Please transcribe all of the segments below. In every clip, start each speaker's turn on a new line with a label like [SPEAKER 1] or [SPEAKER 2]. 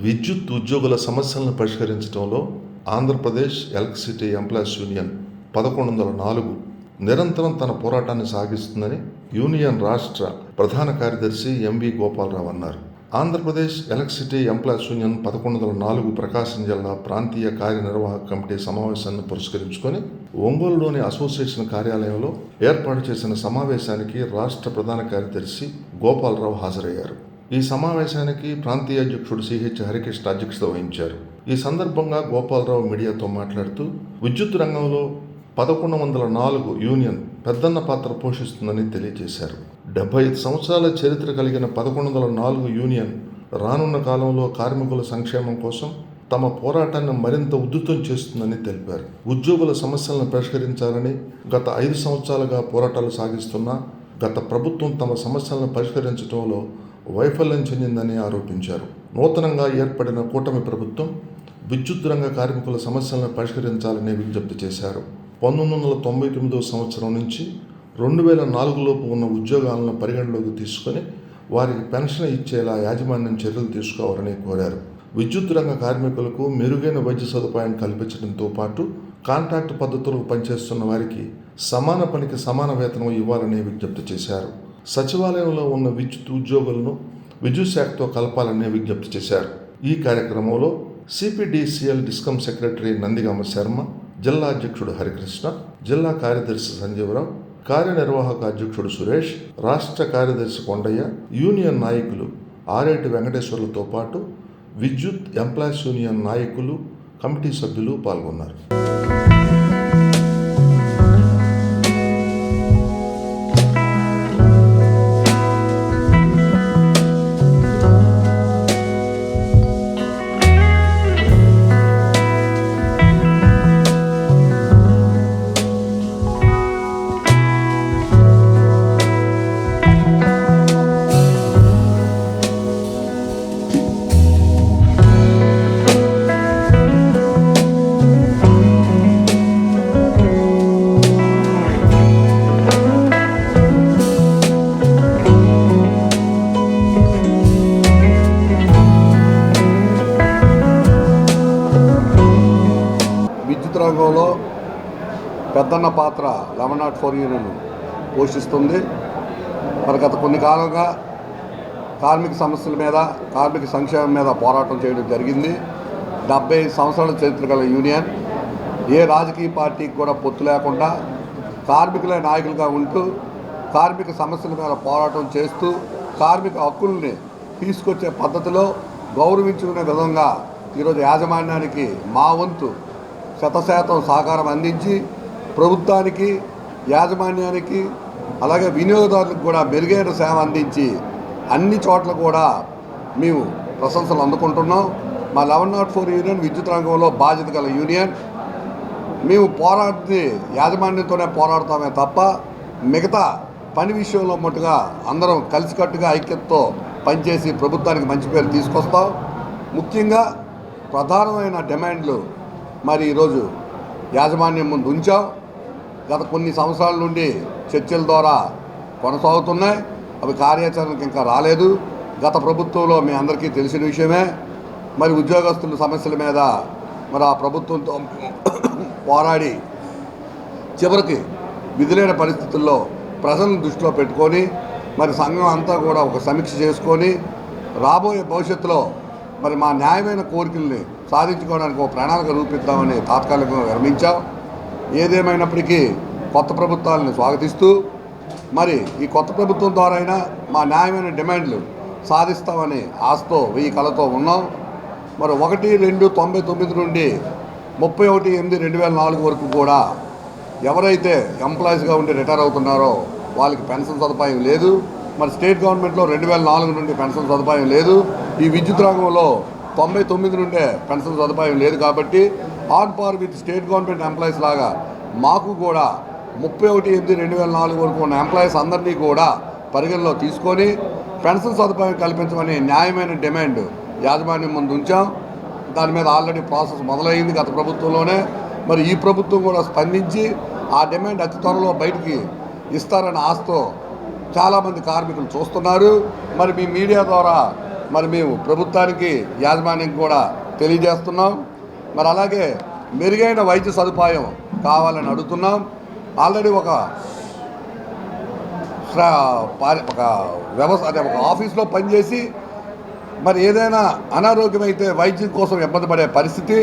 [SPEAKER 1] విద్యుత్ ఉద్యోగుల సమస్యలను పరిష్కరించడంలో ఆంధ్రప్రదేశ్ ఎలక్ట్రిసిటీ ఎంప్లాయీస్ యూనియన్ 1104 నిరంతరం తన పోరాటాన్ని సాగిస్తుందని యూనియన్ రాష్ట్ర ప్రధాన కార్యదర్శి ఎంవి గోపాలరావు అన్నారు. ఆంధ్రప్రదేశ్ ఎలక్ట్రిసిటీ ఎంప్లాయీస్ యూనియన్ 1104 ప్రకాశం జిల్లా ప్రాంతీయ కార్యనిర్వాహక కమిటీ సమావేశాన్ని పురస్కరించుకొని ఒంగోలులోని అసోసియేషన్ కార్యాలయంలో ఏర్పాటు చేసిన సమావేశానికి రాష్ట్ర ప్రధాన కార్యదర్శి గోపాలరావు హాజరయ్యారు. ఈ సమావేశానికి ప్రాంతీయ అధ్యక్షుడు సిహెచ్ హరికృష్ణ అధ్యక్షత వహించారు. ఈ సందర్భంగా గోపాలరావు మీడియాతో మాట్లాడుతూ విద్యుత్ రంగంలో 1104 యూనియన్ పెద్దన్న పాత్ర పోషిస్తుందని తెలియజేశారు. 75 సంవత్సరాల చరిత్ర కలిగిన 1104 యూనియన్ రానున్న కాలంలో కార్మికుల సంక్షేమం కోసం తమ పోరాటాన్ని మరింత ఉధృతం చేస్తుందని తెలిపారు. ఉద్యోగుల సమస్యలను పరిష్కరించాలని గత 5 సంవత్సరాలుగా పోరాటాలు సాగిస్తున్నా గత ప్రభుత్వం తమ సమస్యలను పరిష్కరించడంలో వైఫల్యం చెందిందని ఆరోపించారు. నూతనంగా ఏర్పడిన కూటమి ప్రభుత్వం విద్యుత్ రంగ కార్మికుల సమస్యలను పరిష్కరించాలని విజ్ఞప్తి చేశారు. 1999 సంవత్సరం నుంచి 2004 లోపు ఉన్న ఉద్యోగాలను పరిగణలోకి తీసుకొని వారికి పెన్షన్ ఇచ్చేలా యాజమాన్యం చర్యలు తీసుకోవాలని కోరారు. విద్యుత్ రంగ కార్మికులకు మెరుగైన వైద్య సదుపాయం కల్పించడంతో పాటు కాంట్రాక్ట్ పద్ధతులకు పనిచేస్తున్న వారికి సమాన పనికి సమాన వేతనం ఇవ్వాలని విజ్ఞప్తి చేశారు. సచివాలయంలో ఉన్న విద్యుత్ ఉద్యోగులను విద్యుత్ శాఖతో కలపాలని విజ్ఞప్తి చేశారు. ఈ కార్యక్రమంలో CPDCL discom secretary Nandigama Sharma, జిల్లా అధ్యక్షుడు హరికృష్ణ, జిల్లా కార్యదర్శి సంజీవరావు, కార్యనిర్వాహక అధ్యక్షుడు సురేష్, రాష్ట్ర కార్యదర్శి కొండయ్య, యూనియన్ నాయకులు ఆరేటి వెంకటేశ్వర్లతో పాటు విద్యుత్ ఎంప్లాయీస్ యూనియన్ నాయకులు, కమిటీ సభ్యులు పాల్గొన్నారు.
[SPEAKER 2] రంగంలో పెద్దన్న పాత్ర 1104 యూనియన్ పోషిస్తుంది. మరి గత కొన్ని కాలంగా కార్మిక సమస్యల మీద, కార్మిక సంక్షేమం మీద పోరాటం చేయడం జరిగింది. 75 సంవత్సరాల చరిత్ర గల యూనియన్ ఏ రాజకీయ పార్టీకి కూడా పొత్తు లేకుండా కార్మికులే నాయకులుగా ఉంటూ కార్మిక సమస్యల మీద పోరాటం చేస్తూ కార్మిక హక్కుల్ని తీసుకొచ్చే పద్ధతిలో గౌరవించుకునే విధంగా ఈరోజు యాజమాన్యానికి మా వంతు 100% సహకారం అందించి ప్రభుత్వానికి, యాజమాన్యానికి, అలాగే వినియోగదారులకు కూడా మెరుగైన సేవ అందించి అన్ని చోట్ల కూడా మేము ప్రశంసలు అందుకుంటున్నాం. మా 1104 యూనియన్ విద్యుత్ రంగంలో బాధ్యత గల యూనియన్. మేము యాజమాన్యంతోనే పోరాడతామే తప్ప మిగతా పని విషయంలో మట్టుగా అందరం కలిసికట్టుగా ఐక్యతతో పనిచేసి ప్రభుత్వానికి మంచి పేరు తీసుకొస్తాం. ముఖ్యంగా ప్రధానమైన డిమాండ్లు మరి ఈరోజు యాజమాన్యం ముందు ఉంచాం. గత కొన్ని సంవత్సరాల నుండి చర్చల ద్వారా కొనసాగుతున్నాయి. అవి కార్యాచరణకు ఇంకా రాలేదు. గత ప్రభుత్వంలో మీ అందరికీ తెలిసిన విషయమే. మరి ఉద్యోగస్తుల సమస్యల మీద మరి ఆ ప్రభుత్వంతో పోరాడి చివరికి విధులైన పరిస్థితుల్లో ప్రజలను దృష్టిలో పెట్టుకొని మరి సంఘం అంతా కూడా ఒక సమీక్ష చేసుకొని రాబోయే భవిష్యత్తులో మరి మా న్యాయమైన కోరికల్ని సాధించుకోవడానికి ఒక ప్రణాళిక రూపిద్దామని తాత్కాలికంగా విరమించాం. ఏదేమైనప్పటికీ కొత్త ప్రభుత్వాలను స్వాగతిస్తూ మరి ఈ కొత్త ప్రభుత్వం ద్వారా అయినా మా న్యాయమైన డిమాండ్లు సాధిస్తామని ఆశతో 1000 కళతో ఉన్నాం. మరి 1/2/99 నుండి 31/8/2004 వరకు కూడా ఎవరైతే ఎంప్లాయీస్గా ఉండి రిటైర్ అవుతున్నారో వాళ్ళకి పెన్షన్ సదుపాయం లేదు. మరి స్టేట్ గవర్నమెంట్లో 2004 నుండి పెన్షన్ సదుపాయం లేదు. ఈ విద్యుత్ రంగంలో 99 నుండే పెన్షన్ సదుపాయం లేదు. కాబట్టి on par with state government employees లాగా మాకు కూడా 31/8/2004 వరకు ఉన్న ఎంప్లాయీస్ అందరినీ కూడా పరిగణలో తీసుకొని పెన్షన్ సదుపాయం కల్పించమని న్యాయమైన డిమాండ్ యాజమాన్యం ముందు ఉంచాం. దాని మీద ఆల్రెడీ ప్రాసెస్ మొదలైంది గత ప్రభుత్వంలోనే. మరి ఈ ప్రభుత్వం కూడా స్పందించి ఆ డిమాండ్ అతి త్వరలో బయటికి ఇస్తారని ఆశతో చాలామంది కార్మికులు చూస్తున్నారు. మరి మీ మీడియా ద్వారా మరి మేము ప్రభుత్వానికి యాజమాన్యానికి కూడా తెలియజేస్తున్నాం. మరి అలాగే మెరుగైన వైద్య సదుపాయం కావాలని అడుగుతున్నాం. ఆల్రెడీ ఒక వ్యవస్థ అంటే ఒక ఆఫీస్లో పనిచేసి మరి ఏదైనా అనారోగ్యమైతే వైద్యం కోసం ఇబ్బంది పడే పరిస్థితి.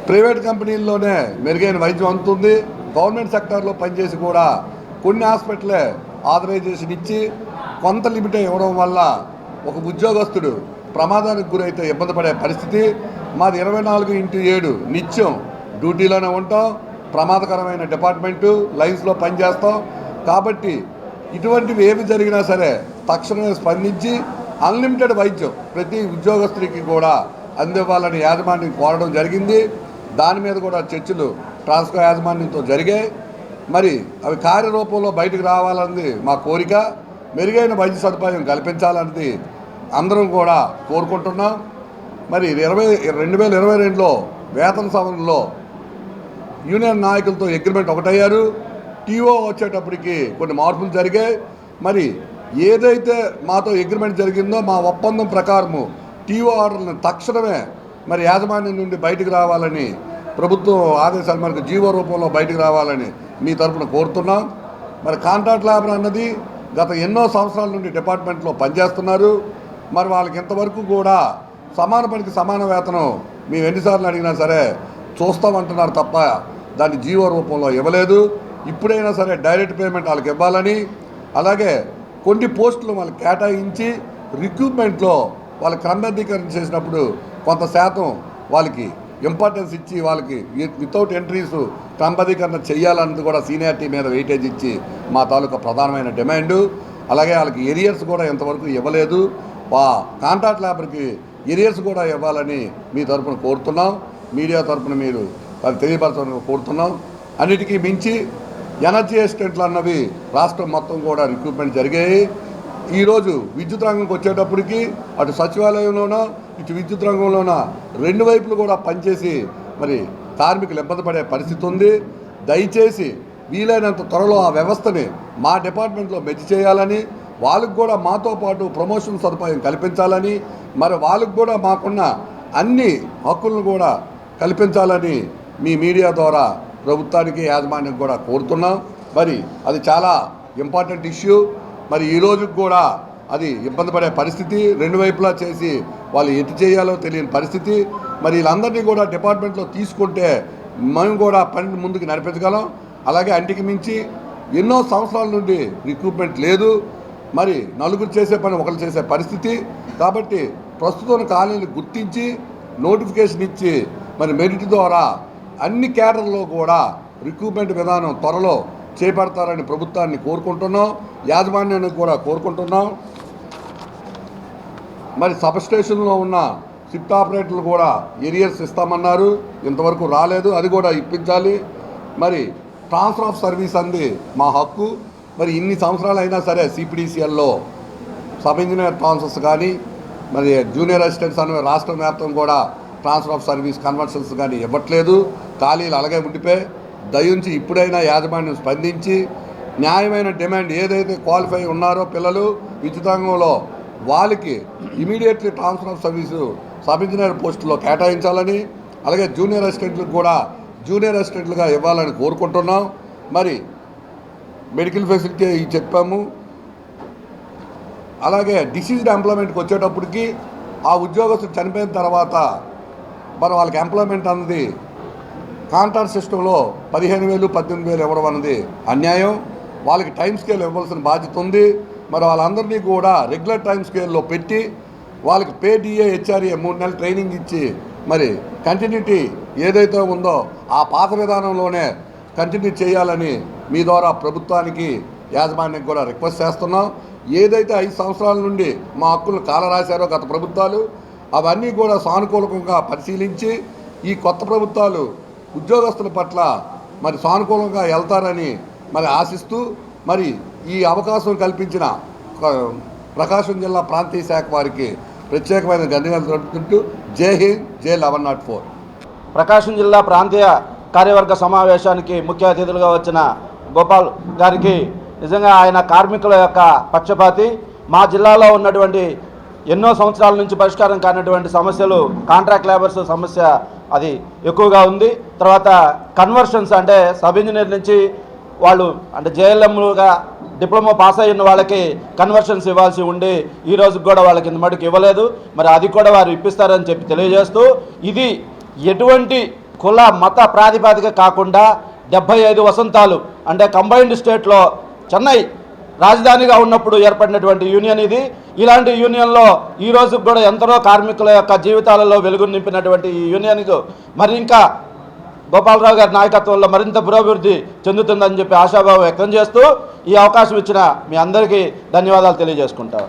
[SPEAKER 2] ప్రైవేట్ కంపెనీల్లోనే మెరుగైన వైద్యం అందుతుంది. గవర్నమెంట్ సెక్టార్లో పనిచేసి కూడా కొన్ని హాస్పిటలే ఆథరైజేషన్ ఇచ్చి కొంత లిమిటే ఇవ్వడం వల్ల ఒక ఉద్యోగస్తుడు ప్రమాదానికి గురైతే ఇబ్బంది పడే పరిస్థితి. మాది 24/7 నిత్యం డ్యూటీలోనే ఉంటాం. ప్రమాదకరమైన డిపార్ట్మెంటు, లైన్స్లో పనిచేస్తాం. కాబట్టి ఇటువంటివి ఏమి జరిగినా సరే తక్షణమే స్పందించి అన్లిమిటెడ్ వైద్యం ప్రతి ఉద్యోగస్తుడికి కూడా అందివ్వాలని యాజమాన్యం కోరడం జరిగింది. దాని మీద కూడా చర్చలు ట్రాన్స్కో యాజమాన్యంతో జరిగాయి. మరి అవి కార్యరూపంలో బయటకు రావాలన్నది మా కోరిక. మెరుగైన వైద్య సదుపాయం కల్పించాలన్నది అందరం కూడా కోరుకుంటున్నాం. మరి 2022లో వేతన సవరణలో యూనియన్ నాయకులతో అగ్రిమెంట్ ఒకటయ్యారు. టీఓ వచ్చేటప్పటికి కొన్ని మార్పులు జరిగాయి. మరి ఏదైతే మాతో అగ్రిమెంట్ జరిగిందో మా ఒప్పందం ప్రకారము టీఓ ఆర్డర్లను తక్షణమే మరి యాజమాన్యం నుండి బయటకు రావాలని ప్రభుత్వం ఆదేశాలు మనకు జీవో రూపంలో బయటకు రావాలని మీ తరఫున కోరుతున్నాం. మరి కాంట్రాక్ట్ లేబర్ అన్నది గత ఎన్నో సంవత్సరాల నుండి డిపార్ట్మెంట్లో పనిచేస్తున్నారు. మరి వాళ్ళకి ఇంతవరకు కూడా సమాన పనికి సమాన వేతనం మేము ఎన్నిసార్లు అడిగినా సరే చూస్తామంటున్నారు తప్ప దాన్ని జీవో రూపంలో ఇవ్వలేదు. ఇప్పుడైనా సరే డైరెక్ట్ పేమెంట్ వాళ్ళకి ఇవ్వాలని, అలాగే కొన్ని పోస్టులు వాళ్ళకి కేటాయించి రిక్రూట్మెంట్లో వాళ్ళకి క్రమబద్ధీకరణ చేసినప్పుడు కొంత శాతం వాళ్ళకి ఇంపార్టెన్స్ ఇచ్చి వాళ్ళకి వితౌట్ ఎంట్రీస్ క్రమబద్ధీకరణ చేయాలన్నది కూడా సీనియారిటీ మీద వెయిటేజ్ ఇచ్చి మా తాలూకా ప్రధానమైన డిమాండు. అలాగే వాళ్ళకి ఎరియర్స్ కూడా ఇంతవరకు ఇవ్వలేదు. కాంట్రాక్ట్ లేబర్కి ఎరియర్స్ కూడా ఇవ్వాలని మీ తరఫున కోరుతున్నాం. మీడియా తరఫున మీరు అది తెలియపరచాలని కోరుతున్నాం. అన్నిటికీ మించి ఎనర్జీ అసిస్టెంట్లు అన్నవి రాష్ట్రం మొత్తం కూడా రిక్రూట్మెంట్ జరిగాయి. ఈరోజు విద్యుత్ రంగంకి వచ్చేటప్పటికి అటు సచివాలయంలోనో ఇటు విద్యుత్ రంగంలోనో రెండు వైపులు కూడా పనిచేసి మరి కార్మికులు ఇబ్బంది పడే పరిస్థితి ఉంది. దయచేసి వీలైనంత త్వరలో ఆ వ్యవస్థని మా డిపార్ట్మెంట్లో మెచ్చి చేయాలని, వాళ్ళకు కూడా మాతో పాటు ప్రమోషన్ సదుపాయం కల్పించాలని, మరి వాళ్ళకు కూడా మాకున్న అన్ని హక్కులను కూడా కల్పించాలని మీ మీడియా ద్వారా ప్రభుత్వానికి యాజమాన్యం కూడా కోరుతున్నాం. మరి అది చాలా ఇంపార్టెంట్ ఇష్యూ. మరి ఈ రోజుకి కూడా అది ఇబ్బంది పడే పరిస్థితి. రెండు వైపులా చేసి వాళ్ళు ఎటు చేయాలో తెలియని పరిస్థితి. మరి వీళ్ళందరినీ కూడా డిపార్ట్మెంట్లో తీసుకుంటే మేము కూడా పని ముందుకు నడిపించగలం. అలాగే అంటికి మించి ఎన్నో సంవత్సరాల నుండి రిక్రూట్మెంట్ లేదు. మరి నలుగురు చేసే పని ఒకరు చేసే పరిస్థితి. కాబట్టి ప్రస్తుతం ఖాళీలు గుర్తించి నోటిఫికేషన్ ఇచ్చి మరి మెరిట్ ద్వారా అన్ని క్యాడర్లో కూడా రిక్రూట్మెంట్ విధానం త్వరలో చేపడతారని ప్రభుత్వాన్ని కోరుకుంటున్నాం. యాజమాన్యాన్ని కూడా కోరుకుంటున్నాం. మరి సబ్స్టేషన్లో ఉన్న షిఫ్ట్ ఆపరేటర్లు కూడా ఎరియర్స్ ఇస్తామన్నారు, ఇంతవరకు రాలేదు. అది కూడా ఇప్పించాలి. మరి ట్రాన్స్ఫర్ ఆఫ్ సర్వీస్ అంది మా హక్కు. మరి ఇన్ని సంవత్సరాలు అయినా సరే సిపిడిసిఎల్లో సబ్ ఇంజనీర్ ట్రాన్స్ఫర్స్ కానీ మరి జూనియర్ అసిస్టెంట్స్ అనే రాష్ట్రం వ్యాప్తం కూడా ట్రాన్స్ఫర్ ఆఫ్ సర్వీస్ కన్వర్షన్స్ కానీ ఇవ్వట్లేదు. ఖాళీలు అలాగే ఉండిపోయి దయించి ఇప్పుడైనా యాజమాన్యం స్పందించి న్యాయమైన డిమాండ్ ఏదైతే క్వాలిఫై ఉన్నారో పిల్లలు విద్యుత్ రంగంలో వాళ్ళకి immediately transfer of service sub engineer పోస్టులో కేటాయించాలని, అలాగే జూనియర్ అసిస్టెంట్లకు కూడా జూనియర్ అసిస్టెంట్లుగా ఇవ్వాలని కోరుకుంటున్నాం. మరి మెడికల్ ఫెసిలిటీ చెప్పాము. అలాగే డిసీజ్డ్ ఎంప్లాయ్మెంట్కి వచ్చేటప్పటికి ఆ ఉద్యోగస్తులు చనిపోయిన తర్వాత మరి వాళ్ళకి ఎంప్లాయ్మెంట్ అన్నది కాంట్రాక్ట్ సిస్టంలో 15,000 18,000 ఇవ్వడం అన్నది అన్యాయం. వాళ్ళకి టైం స్కేల్ ఇవ్వాల్సిన బాధ్యత ఉంది. మరి వాళ్ళందరినీ కూడా రెగ్యులర్ టైం స్కేల్లో పెట్టి వాళ్ళకి పే డిఏ హెచ్ఆర్ఏ 3 నెలలు ట్రైనింగ్ ఇచ్చి మరి కంటిన్యూటీ ఏదైతే ఉందో ఆ పాత విధానంలోనే కంటిన్యూ చేయాలని మీ ద్వారా ప్రభుత్వానికి యాజమాన్యానికి కూడా రిక్వెస్ట్ చేస్తున్నాం. ఏదైతే 5 సంవత్సరాల నుండి మా హక్కులు కాలరాశారో గత ప్రభుత్వాలు అవన్నీ కూడా సానుకూలంగా పరిశీలించి ఈ కొత్త ప్రభుత్వాలు ఉద్యోగస్తుల పట్ల మరి సానుకూలంగా వెళ్తారని మరి ఆశిస్తూ మరి ఈ అవకాశం కల్పించిన ప్రకాశం జిల్లా ప్రాంతీయ శాఖ వారికి ప్రత్యేకమైన ధన్యవాదాలు తెలుపుకుంటూ జై హింద్, జై 1104.
[SPEAKER 3] ప్రకాశం జిల్లా ప్రాంతీయ కార్యవర్గ సమావేశానికి ముఖ్య అతిథులుగా వచ్చిన గోపాల్ గారికి నిజంగా ఆయన కార్మికుల యొక్క పక్షపాతి. మా జిల్లాలో ఉన్నటువంటి ఎన్నో సంవత్సరాల నుంచి పరిష్కారం కానటువంటి సమస్యలు కాంట్రాక్ట్ లేబర్స్ సమస్య అది ఎక్కువగా ఉంది. తర్వాత కన్వర్షన్స్ అంటే సబ్ ఇంజనీర్ నుంచి వాళ్ళు అంటే జేఎల్ఎంలుగా డిప్లొమా పాస్ అయిన వాళ్ళకి కన్వర్షన్స్ ఇవ్వాల్సి ఉండి ఈ రోజుకి కూడా వాళ్ళకి ఇంత మటుకు ఇవ్వలేదు. మరి అది కూడా వారు ఇప్పిస్తారని చెప్పి తెలియజేస్తూ, ఇది ఎటువంటి కుల మత ప్రాతిపదిక కాకుండా 75 వసంతాలు అంటే కంబైన్డ్ స్టేట్లో చెన్నై రాజధానిగా ఉన్నప్పుడు ఏర్పడినటువంటి యూనియన్ ఇది. ఇలాంటి యూనియన్లో ఈ రోజుకి కూడా ఎందరో కార్మికుల యొక్క జీవితాలలో వెలుగు నింపినటువంటి ఈ యూనియన్కు మరి ఇంకా గోపాలరావు గారి నాయకత్వంలో మరింత పురోభివృద్ధి చెందుతుందని చెప్పి ఆశాభావం వ్యక్తం చేస్తూ ఈ అవకాశం ఇచ్చిన మీ అందరికీ ధన్యవాదాలు తెలియజేసుకుంటాను.